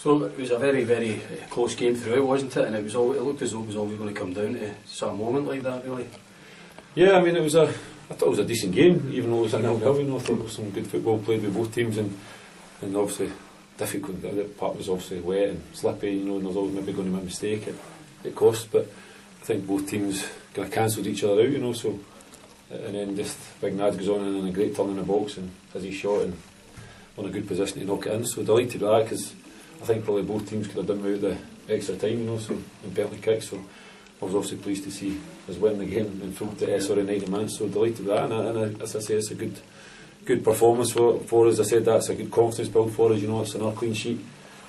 So it was a very, very close game throughout, wasn't it? And it looked as though it was always going to come down to sort of moment like that, really. Yeah, I mean, I thought it was a decent game, even though it was a 0-0. You know, I thought there was some good football played with both teams, and obviously difficult. The part was obviously wet and slippy, you know, and there was always maybe going to be a mistake at cost. But I think both teams kind of cancelled each other out, you know. So and then just Big Nad goes on and a great turn in the box and has his shot and on a good position to knock it in. So delighted with that, because I think probably both teams could have done without the extra time, you know, so in penalty kicks. So I was obviously pleased to see us win the game in full 90 minutes. So delighted with that, and as I say, it's a good performance for us. I said that's a good confidence build for us. You know, it's another clean sheet,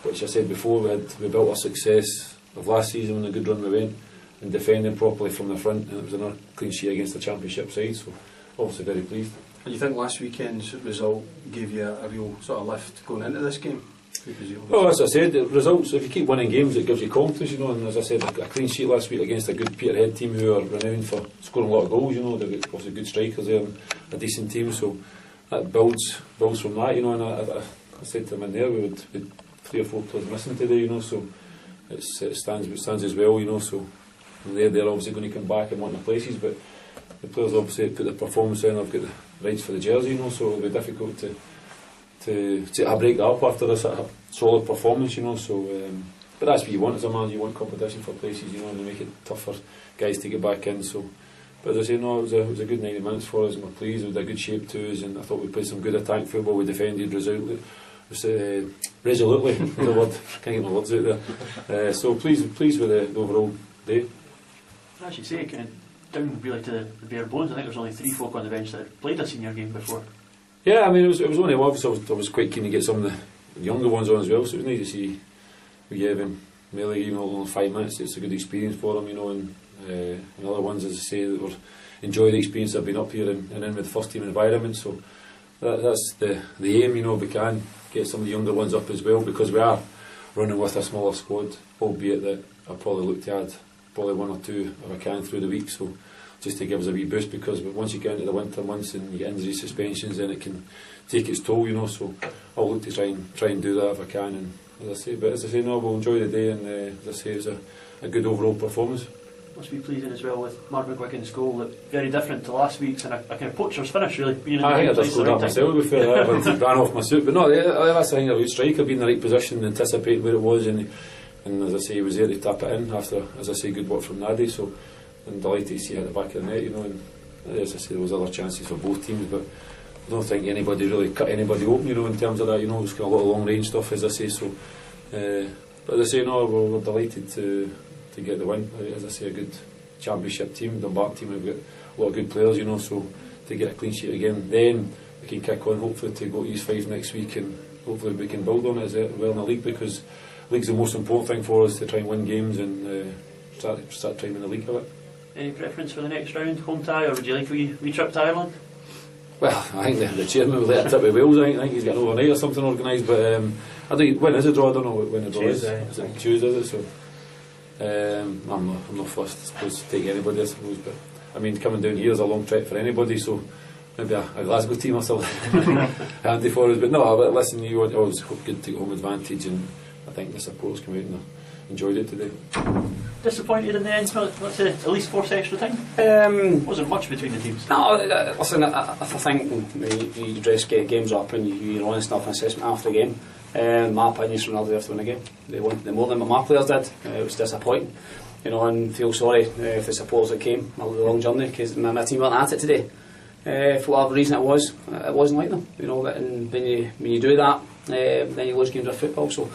which I said before we built our success of last season when a good run we went and defending properly from the front, and it was another clean sheet against the Championship side. So obviously very pleased. And you think last weekend's result gave you a real sort of lift going into this game? Well, as I said, the results, if you keep winning games, it gives you confidence, you know. And as I said, a clean sheet last week against a good Peterhead team who are renowned for scoring a lot of goals, you know. They've got obviously good strikers there and a decent team, so that builds from that, you know. And I said to them in there, we would 3 or 4 players missing today, you know, so it stands as well, you know. So they're obviously going to come back and want their places, but the players obviously put their performance in. They've got the rights for the jersey, you know, so it'll be difficult to break that up after a sort of solid performance, you know. So, but that's what you want as a man. You want competition for places, you know, and they make it tough for guys to get back in. So, but as I say, no, it was a good 90 minutes for us, and we're pleased. It was a good shape to us, and I thought we played some good attack football. We defended resolutely. Is the word. Can't get my words out there. So pleased with the overall day. As you say, kind of down really to the bare bones. I think there's only 3 folk on the bench that had played a senior game before. Yeah, I mean, it was only obviously I was quite keen to get some of the younger ones on as well, so it was nice to see we gave him Melly, even though only 5 minutes. It's a good experience for him, you know, and other ones, as I say, that were enjoy the experience of being up here and in with the first team environment. So that's the aim, you know. We can get some of the younger ones up as well, because we are running with a smaller squad, albeit that I'll probably look to add probably 1 or 2 if I can through the week. So just to give us a wee boost, because once you get into the winter months and you get injury suspensions, then it can take its toll, you know. So I'll look to try and do that if I can. And as I say, no, we'll enjoy the day, and as I say, it was a good overall performance. Must be pleasing as well with Mark McGuicken's goal. That very different to last week's, and a kind of poacher's finish, really. Being in I think I place just scored that myself before I ran off my suit. But no, that's the thing about striker, being in the right position, anticipating where it was, and as I say, he was there to tap it in after, as I say, good work from Nadi. So I'm delighted to see it at the back of the net, you know. And as I say, there was other chances for both teams, but I don't think anybody really cut anybody open, you know, in terms of that. You know, it was kind of a lot of long range stuff, as I say. So, but as I say, no, we're delighted to get the win. As I say, a good Championship team, Dumbarton team. We've got a lot of good players, you know. So to get a clean sheet again, then we can kick on hopefully to go to East 5 next week, and hopefully we can build on it as well in the league, because the league's the most important thing for us, to try and win games and start trying in the league a bit. Any preference for the next round, home tie, or would you like a wee trip to Ireland? Well, I think the chairman will let a trip with Wales. I think he's got an overnight or something organised. But I think when is the draw? I don't know when the draw is. Is it Tuesday? Is it? So I'm not fussed. I suppose to take anybody, I suppose. But I mean, coming down here is a long trek for anybody. So maybe a Glasgow team or something handy for us. But no, listen, you always good to take home advantage, and I think the supporters came out and enjoyed it today. Disappointed in the end, let's say at least forced extra time? Wasn't much between the teams. No, listen, I think you dress games up and you're honest enough in assessment after the game. My opinion is Ronaldo have to win the game. They won more than my players did. It was disappointing, you know, and feel sorry if the supporters that came a long journey, because my team weren't at it today. For whatever reason it wasn't like them, you know. And when you do that, then you lose games of football. So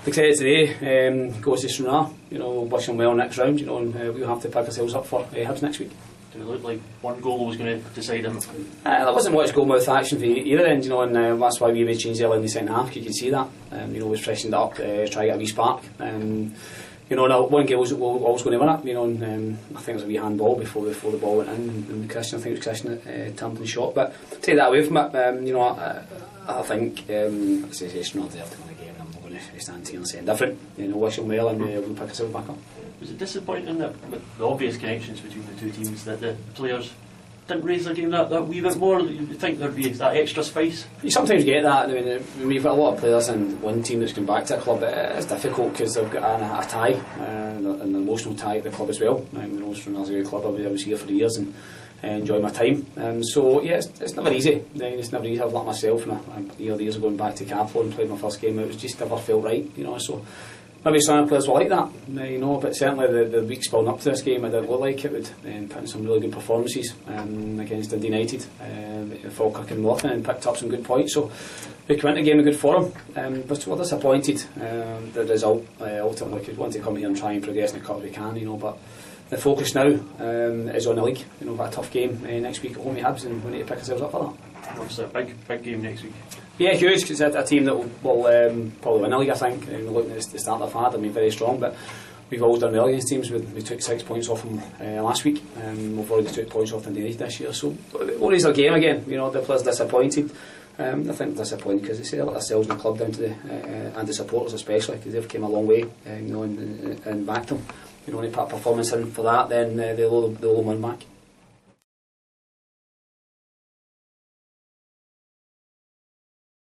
excited today, goes to Stranraer, you know, wish them well next round, you know, and we'll have to pick ourselves up for Hibs next week. Did it look like one goal was going to decide them? There wasn't much goal-mouth action for either end, you know, and that's why we made changes early in the second half. You could see that, you know, we freshened it up, try to get a wee spark. You know, now one game was always going to win it, you know, and I think it was a wee handball before the ball went in, and Christian, I think it was Christian that turned and shot. But take that away from it, you know, I think it's not there to win the game. I'm not going to stand here and say different. You know, wish them well, and we'll pick ourselves back up. Was it disappointing that with the obvious connections between the two teams that the players didn't raise their game that wee bit more? You think there'd be that extra spice? You sometimes get that. I mean, when you've got a lot of players in one team that's going back to a club, it's difficult because they've got a tie, an emotional tie at the club as well. Stranraer's a great club. I was here for years and enjoy my time. So yeah, it's never easy. It's never easy. I've like myself, and years ago going back to Capel and played my first game. It was just never felt right, So maybe some players were like that, but certainly the weeks building up to this game, I didn't look like it would. Put in some really good performances against Dundee United, Falkirk and Morton, and picked up some good points. So we came into the game in good form, but we're disappointed. The result ultimately, we want to come here and try and progress in the cup if we can, but the focus now is on the league. We've got a tough game next week at home to Hibs, and we need to pick ourselves up for that. It's a big game next week. Yeah, huge, because it's a team that will probably win the league, I think. Looking at the start they've had, very strong, but we've always done well against teams. We took 6 points off them last week, and we've already took points off them this year, so we'll raise our game again. The players disappointed. I think they're disappointed because they say let themselves in the club down to and the supporters especially, because they've came a long way and backed them. Any performance in for that, then they'll win back.